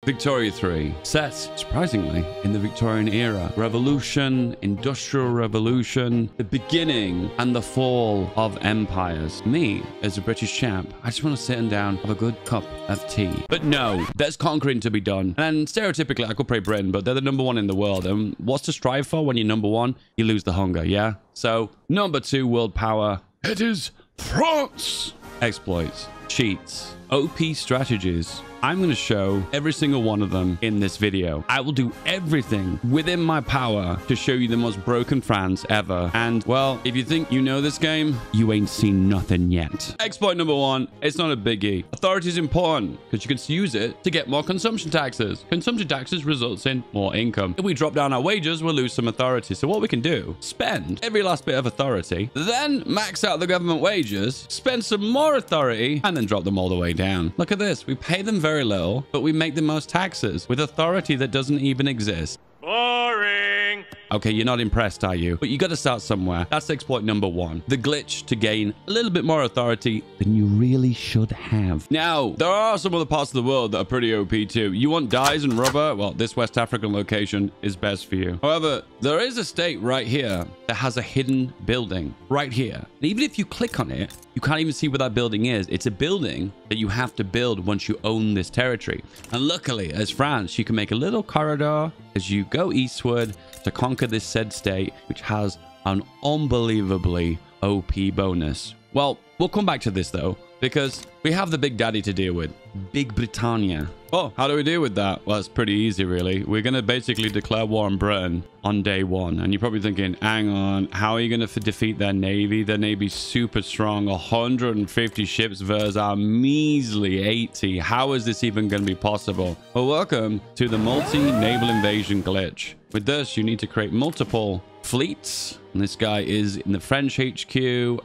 Victoria 3, set, surprisingly, in the Victorian era. Revolution, Industrial Revolution, the beginning and the fall of empires. Me, as a British champ, I just want to sit down, have a good cup of tea. But no, there's conquering to be done. And stereotypically, I could play Britain, but they're the #1 in the world. And what's to strive for when you're #1? You lose the hunger, yeah? So, #2 world power, it is France. Exploits, cheats, OP strategies. I'm going to show every single one of them in this video. I will do everything within my power to show you the most broken France ever. And, well, if you think you know this game, you ain't seen nothing yet. Exploit #1, it's not a biggie. Authority is important because you can use it to get more consumption taxes. Consumption taxes results in more income. If we drop down our wages, we'll lose some authority. So what we can do, spend every last bit of authority, then max out the government wages, spend some more authority, and then drop them all the way down. Look at this. We pay them very little, but we make the most taxes with authority that doesn't even exist. Boring. Okay, you're not impressed, are you? But you got to start somewhere. That's exploit #1. The glitch to gain a little bit more authority than you really should have. Now, there are some other parts of the world that are pretty OP too. You want dyes and rubber? Well, this West African location is best for you. However, there is a state right here that has a hidden building right here. And even if you click on it, you can't even see where that building is. It's a building that you have to build once you own this territory. And luckily, as France, you can make a little corridor as you go eastward to conquer this said state, which has an unbelievably OP bonus. Well, we'll come back to this though, because we have the big daddy to deal with, Big Britannia. Oh, how do we deal with that? Well, it's pretty easy, really. We're going to basically declare war on Britain on day 1. And you're probably thinking, hang on, how are you going to defeat their navy? Their navy's super strong, 150 ships versus our measly 80. How is this even going to be possible? Well, welcome to the multi-naval invasion glitch. With this, you need to create multiple fleets. And this guy is in the French HQ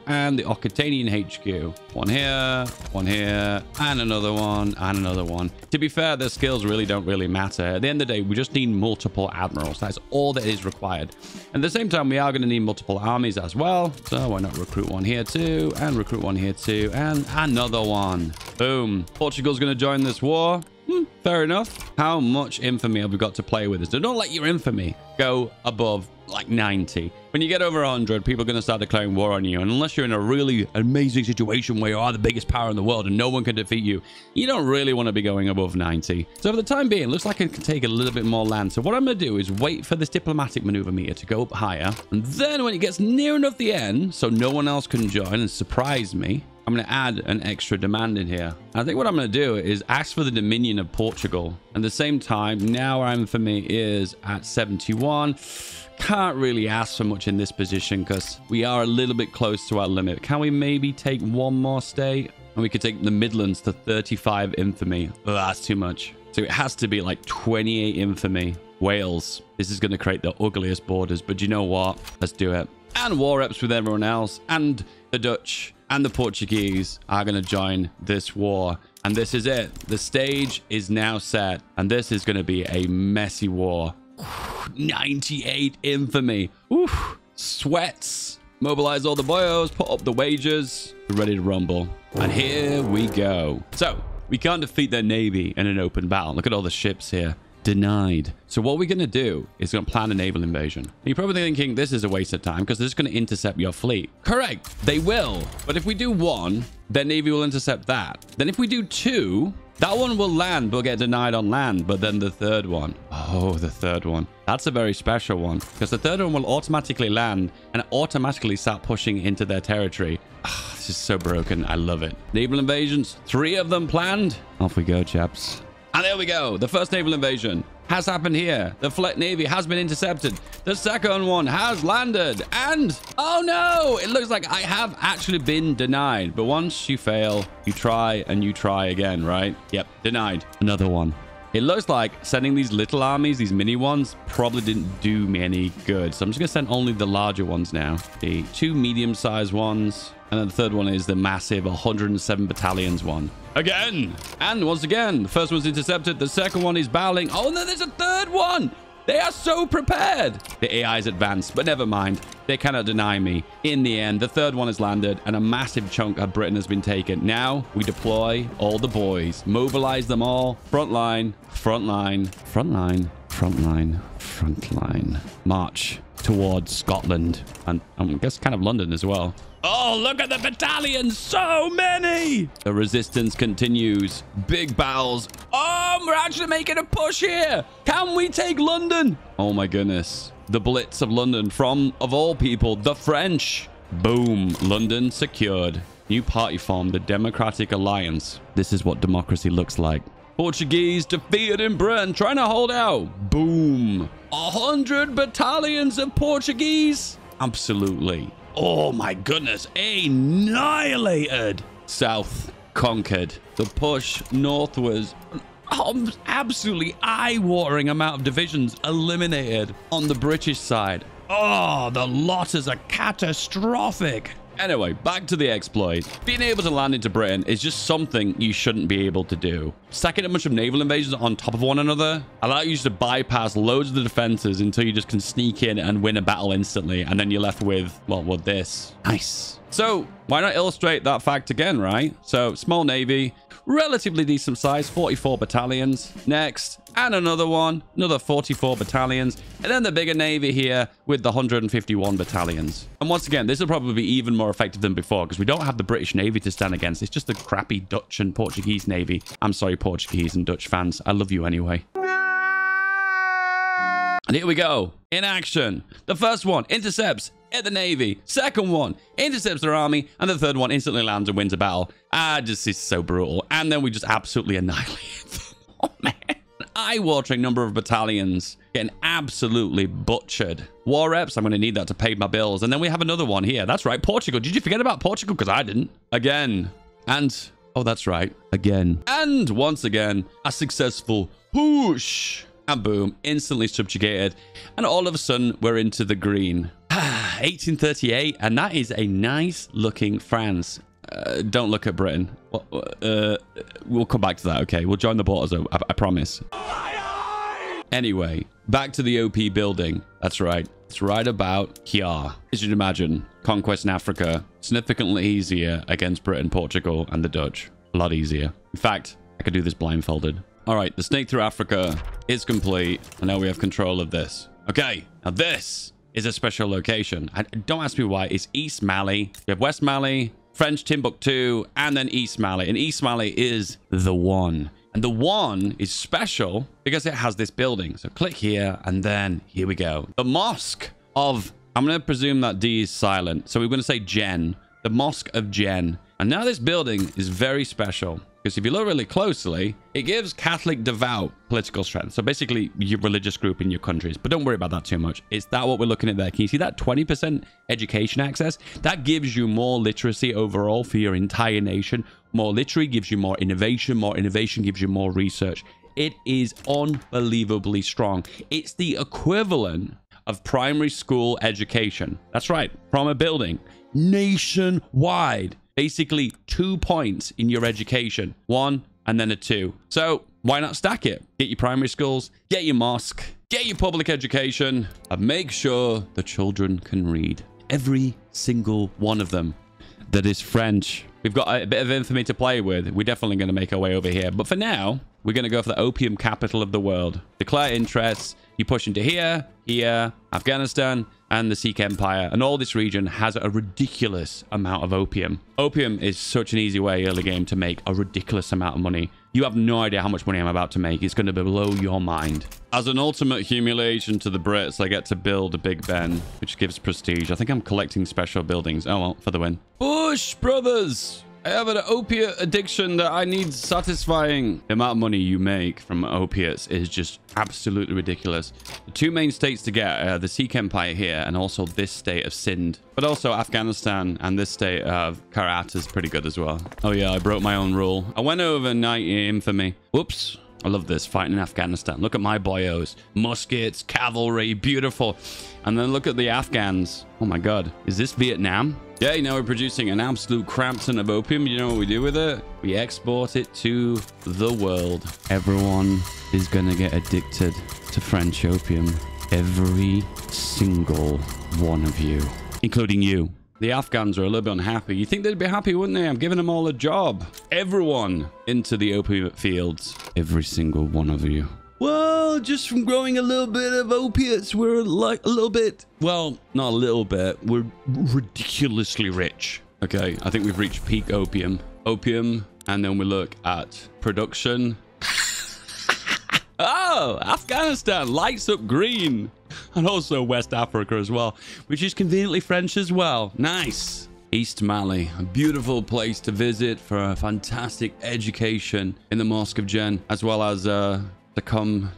and the Occitanian HQ. One here, and another one, and another one. To be fair, their skills really don't matter. At the end of the day, we just need multiple admirals. That's all that is required. At the same time, we are going to need multiple armies as well. So why not recruit one here too, and recruit one here too, and another one. Boom. Portugal's going to join this war. Fair enough. How much infamy have we got to play with? So don't let your infamy go above like 90. When you get over 100, people are going to start declaring war on you. And unless you're in a really amazing situation where you are the biggest power in the world and no one can defeat you, you don't really want to be going above 90. So for the time being, it looks like I can take a little bit more land. So what I'm going to do is wait for this diplomatic maneuver meter to go up higher. And then when it gets near enough the end, so no one else can join and surprise me, I'm going to add an extra demand in here. I think what I'm going to do is ask for the dominion of Portugal. At the same time, now our infamy is at 71. Can't really ask for much in this position because we are a little bit close to our limit. Can we maybe take one more state? And we could take the Midlands to 35 infamy. Oh, that's too much. So it has to be like 28 infamy. Wales. This is going to create the ugliest borders. But you know what? Let's do it. And war reps with everyone else. And the Dutch and the Portuguese are going to join this war. And this is it. The stage is now set. And this is going to be a messy war. 98 infamy. Oof. Sweats. Mobilize all the boyos. Put up the wages. We're ready to rumble. And here we go. So, we can't defeat their navy in an open battle. Look at all the ships here. Denied. So what we're going to do is going to plan a naval invasion. You're probably thinking this is a waste of time because this is going to intercept your fleet. Correct. They will. But if we do one, their navy will intercept that. Then if we do two, that one will land, but get denied on land. But then the third one. Oh, the third one. That's a very special one because the third one will automatically land and automatically start pushing into their territory. Oh, this is so broken. I love it. Naval invasions. 3 of them planned. Off we go, chaps. And there we go. The first naval invasion has happened here. The fleet navy has been intercepted. The second one has landed. And, oh no, it looks like I have actually been denied. But once you fail, you try and you try again, right? Yep, denied. Another one. It looks like sending these little armies, these mini ones, probably didn't do me any good. So I'm just going to send only the larger ones now. The 2 medium-sized ones. And then the third one is the massive 107 battalions one. Again. And once again, the first one's intercepted. The second one is battling. Oh, no, there's a third one. They are so prepared. The AI is advanced, but never mind. They cannot deny me. In the end, the third one has landed and a massive chunk of Britain has been taken. Now we deploy all the boys, mobilize them all. Front line, front line, front line, front line, front line. March towards Scotland and I guess kind of London as well. Oh, look at the battalions. So many. The resistance continues. Big battles. Oh, we're actually making a push here. Can we take London? Oh, my goodness. The Blitz of London from, of all people, the French. Boom. London secured. New party formed, the Democratic Alliance. This is what democracy looks like. Portuguese defeated in Britain, trying to hold out. Boom. 100 battalions of Portuguese. Absolutely. Oh my goodness, annihilated. South conquered. The push north was absolutely eye-watering amount of divisions eliminated on the British side. Oh, the losses are catastrophic. Anyway, back to the exploit. Being able to land into Britain is just something you shouldn't be able to do. Stacking a bunch of naval invasions on top of one another allow you to bypass loads of the defenses until you just can sneak in and win a battle instantly. And then you're left with, well, with this. Nice. So why not illustrate that fact again, right? So small navy, relatively decent size, 44 battalions. Next, and another one, another 44 battalions. And then the bigger navy here with the 151 battalions. And once again, this will probably be even more effective than before because we don't have the British Navy to stand against. It's just the crappy Dutch and Portuguese Navy. I'm sorry, Portuguese and Dutch fans. I love you anyway. And here we go. In action. The first one intercepts at the Navy. Second one intercepts their army. And the third one instantly lands and wins a battle. Just is so brutal. And then we just absolutely annihilate them. Oh, man. Eye-watering number of battalions getting absolutely butchered. War reps, I'm going to need that to pay my bills. And then we have another one here. That's right, Portugal. Did you forget about Portugal? Because I didn't. Again. And, oh, that's right. Again. And once again, a successful push. And boom, instantly subjugated. And all of a sudden, we're into the green. 1838, and that is a nice looking France. Don't look at Britain. We'll come back to that, okay? We'll join the borders, I promise. Anyway, back to the OP building. That's right. It's right about here. As you'd imagine, conquest in Africa, significantly easier against Britain, Portugal, and the Dutch. A lot easier. In fact, I could do this blindfolded. All right, the snake through Africa is complete. And now we have control of this. Okay, now this is a special location. Don't ask me why. It's East Mali. We have West Mali, French Timbuktu, and then East Mali. And East Mali is the one. And the one is special because it has this building. So click here, and then here we go. The Mosque of, I'm going to presume that D is silent. So we're going to say Jen, the Mosque of Jen. And now this building is very special. Because if you look really closely, it gives Catholic devout political strength. So basically, your religious group in your countries. But don't worry about that too much. Is that what we're looking at there? Can you see that 20% education access? That gives you more literacy overall for your entire nation. More literacy gives you more innovation. More innovation gives you more research. It is unbelievably strong. It's the equivalent of primary school education. That's right. From a building. Nationwide. Basically 2 points in your education. 1 and then a 2. So why not stack it? Get your primary schools, get your mosque, get your public education, and make sure the children can read. Every single one of them that is French. We've got a bit of infamy to play with. We're definitely going to make our way over here. But for now, we're going to go for the opium capital of the world. Declare interests. You push into here, here, Afghanistan, and the Sikh Empire. And all this region has a ridiculous amount of opium. Opium is such an easy way early game to make a ridiculous amount of money. You have no idea how much money I'm about to make. It's going to blow your mind. As an ultimate humiliation to the Brits, I get to build a Big Ben, which gives prestige. I think I'm collecting special buildings. Oh, well, for the win. Bush brothers! I have an opiate addiction that I need satisfying. The amount of money you make from opiates is just absolutely ridiculous. The two main states to get are the Sikh Empire here and also this state of Sindh. But also Afghanistan and this state of Karat is pretty good as well. Oh yeah, I broke my own rule. I went over night infamy. Whoops. I love this, fighting in Afghanistan. Look at my boyos. Muskets, cavalry, beautiful. And then look at the Afghans. Oh my god. Is this Vietnam? Yeah, you know, we're producing an absolute crap ton of opium. You know what we do with it? We export it to the world. Everyone is going to get addicted to French opium. Every single one of you, including you. The Afghans are a little bit unhappy. You think they'd be happy, wouldn't they? I'm giving them all a job. Everyone into the opium fields. Every single one of you. Well, just from growing a little bit of opiates, we're like a little bit... Well, not a little bit. We're ridiculously rich. Okay, I think we've reached peak opium. Opium, and then we look at production. Oh, Afghanistan lights up green. And also West Africa as well, which is conveniently French as well. Nice. East Mali, a beautiful place to visit for a fantastic education in the Mosque of Jen, as well as to come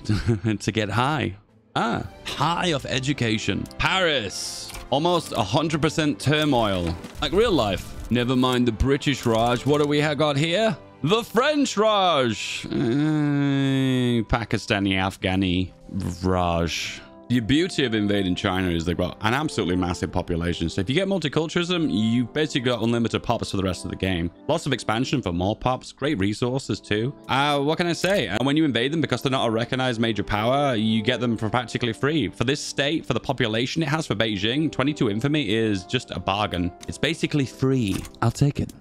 to get high. High of education. Paris, almost 100% turmoil, like real life. Never mind the British Raj. What do we have got here? The French Raj. Pakistani, Afghani Raj. The beauty of invading China is they've got an absolutely massive population. So if you get multiculturalism, you've basically got unlimited pops for the rest of the game. Lots of expansion for more pops. Great resources too. What can I say? And when you invade them, because they're not a recognized major power, you get them for practically free. For this state, for the population it has for Beijing, 22 infamy is just a bargain. It's basically free. I'll take it.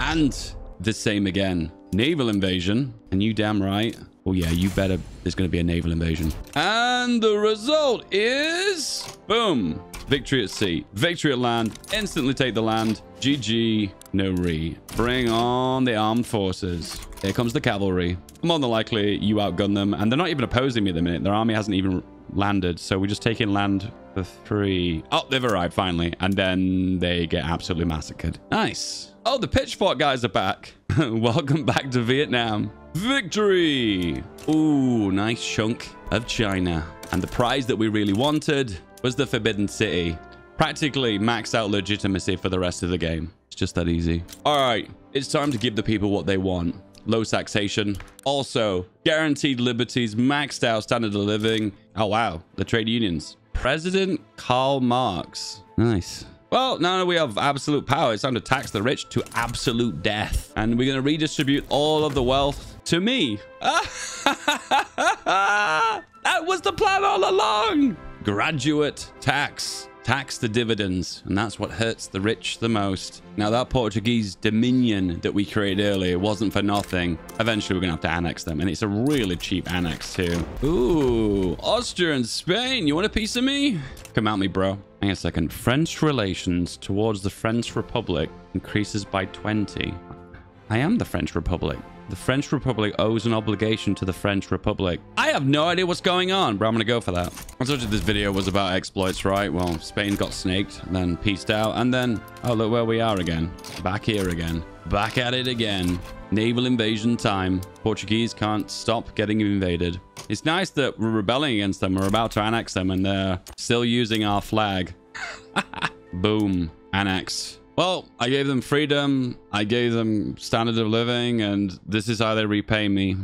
And the same again. Naval invasion. And you damn right. Oh yeah, you better. There's going to be a naval invasion. And the result is... Boom. Victory at sea. Victory at land. Instantly take the land. GG. No re. Bring on the armed forces. Here comes the cavalry. More than likely, you outgun them. And they're not even opposing me at the minute. Their army hasn't even landed. So we're just taking land for free. Oh, they've arrived finally. And then they get absolutely massacred. Nice. Oh, the pitchfork guys are back. Welcome back to Vietnam. Victory! Ooh, nice chunk of China. And the prize that we really wanted was the Forbidden City. Practically maxed out legitimacy for the rest of the game. It's just that easy. All right, it's time to give the people what they want. Low taxation. Also, guaranteed liberties, maxed out standard of living. Oh, wow. The trade unions. President Karl Marx. Nice. Well, now we have absolute power. It's time to tax the rich to absolute death. And we're going to redistribute all of the wealth to me. That was the plan all along. Graduate tax. Tax the dividends. And that's what hurts the rich the most. Now, that Portuguese dominion that we created earlier wasn't for nothing. Eventually, we're going to have to annex them. And it's a really cheap annex, too. Ooh, Austria and Spain. You want a piece of me? Come at me, bro. Hang on a second. French relations towards the French Republic increases by 20. I am the French Republic. The French Republic owes an obligation to the French Republic. I have no idea what's going on, but I'm going to go for that. I told you this video was about exploits, right? Well, Spain got snaked, then pieced out, and then... Oh, look where we are again. Back here again. Back at it again. Naval invasion time. Portuguese can't stop getting invaded. It's nice that we're rebelling against them. We're about to annex them, and they're still using our flag. Boom. Annex. Well, I gave them freedom. I gave them standard of living, and this is how they repay me.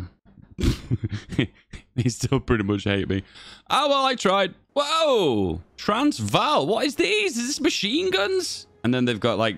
They still pretty much hate me. Oh, well, I tried. Whoa! Transvaal. What is these? Is this machine guns? And then they've got, like,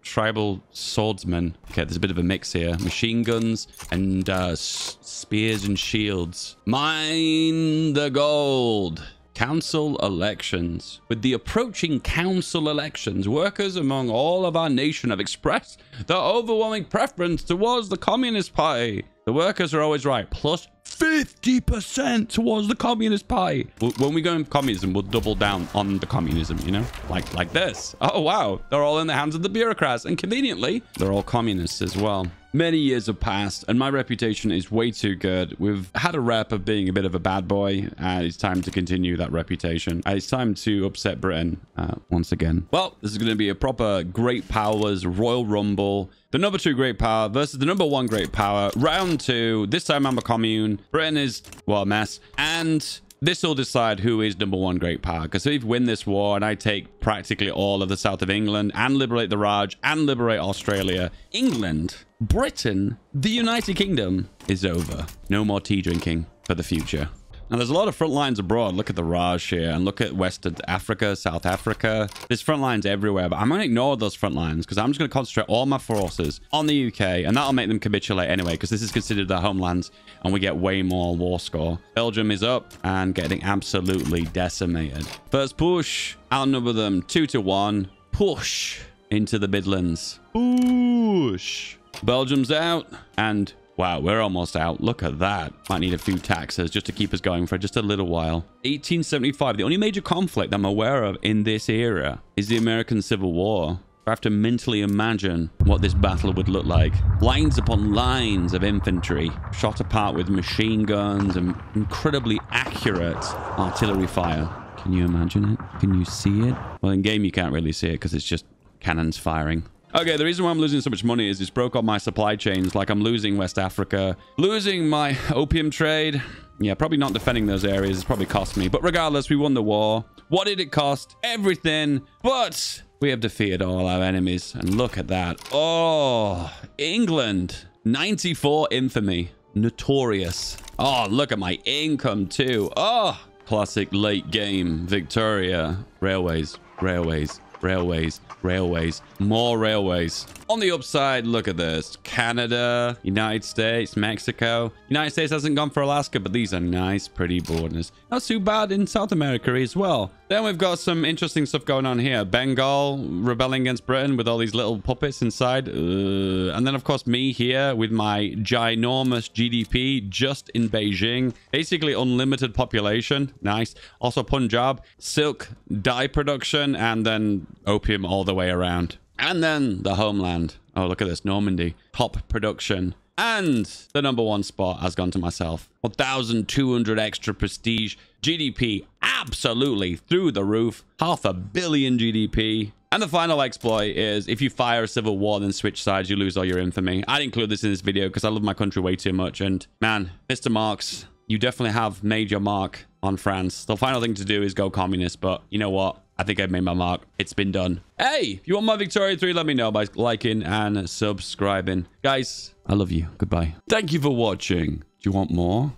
tribal swordsmen. Okay, there's a bit of a mix here. Machine guns and spears and shields. Mine the gold. Council elections. With the approaching council elections, workers among all of our nation have expressed their overwhelming preference towards the Communist Party. The workers are always right. Plus 50% towards the Communist Party. When we go in communism, we'll double down on the communism, you know? Like this. Oh, wow. They're all in the hands of the bureaucrats. And conveniently, they're all communists as well. Many years have passed, and my reputation is way too good. We've had a rep of being a bit of a bad boy, and it's time to continue that reputation. It's time to upset Britain once again. Well, this is going to be a proper Great Powers Royal Rumble. The number 2 great power versus the number 1 great power. Round 2. This time I'm a commune. Britain is, well, a mess. And this will decide who is number 1 great power. Because if we win this war and I take practically all of the south of England and liberate the Raj and liberate Australia, England, Britain, the United Kingdom is over. No more tea drinking for the future. Now, there's a lot of front lines abroad. Look at the Raj here, and look at Western Africa, South Africa. There's front lines everywhere, but I'm going to ignore those front lines because I'm just going to concentrate all my forces on the UK, and that'll make them capitulate anyway because this is considered their homeland, and we get way more war score. Belgium is up and getting absolutely decimated. First push, outnumber them 2-1. Push into the Midlands. Push. Belgium's out, and wow, we're almost out. Look at that. Might need a few taxes just to keep us going for just a little while. 1875. The only major conflict I'm aware of in this era is the American Civil War. I have to mentally imagine what this battle would look like. Lines upon lines of infantry, shot apart with machine guns and incredibly accurate artillery fire. Can you imagine it? Can you see it? Well, in game, you can't really see it because it's just cannons firing. Okay, the reason why I'm losing so much money is it's broke up my supply chains. Like, I'm losing West Africa, losing my opium trade. Yeah, probably not defending those areas. It's probably cost me. But regardless, we won the war. What did it cost? Everything. But we have defeated all our enemies. And look at that. Oh, England. 94 infamy. Notorious. Oh, look at my income too. Oh, classic late game. Victoria. Railways. Railways. Railways, railways, more railways. On the upside, look at this. Canada, United States, Mexico. United States hasn't gone for Alaska, but these are nice, pretty borders. Not too bad in South America as well. Then we've got some interesting stuff going on here. Bengal rebelling against Britain with all these little puppets inside. And then, of course, me here with my ginormous GDP just in Beijing. Basically unlimited population. Nice. Also Punjab, silk dye production, and then opium all the way around. And then the homeland. Oh, look at this. Normandy. Top production. And the #1 spot has gone to myself. 1,200 extra prestige. GDP absolutely through the roof. 500 million GDP. And the final exploit is if you fire a civil war, then switch sides, you lose all your infamy. I'd include this in this video because I love my country way too much. And man, Mr. Marks, you definitely have made your mark on France. The final thing to do is go communist. But you know what? I think I've made my mark. It's been done. Hey, if you want my Victoria 3, let me know by liking and subscribing. Guys, I love you. Goodbye. Thank you for watching. Do you want more?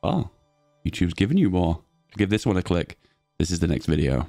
Oh, YouTube's giving you more. Give this one a click. This is the next video.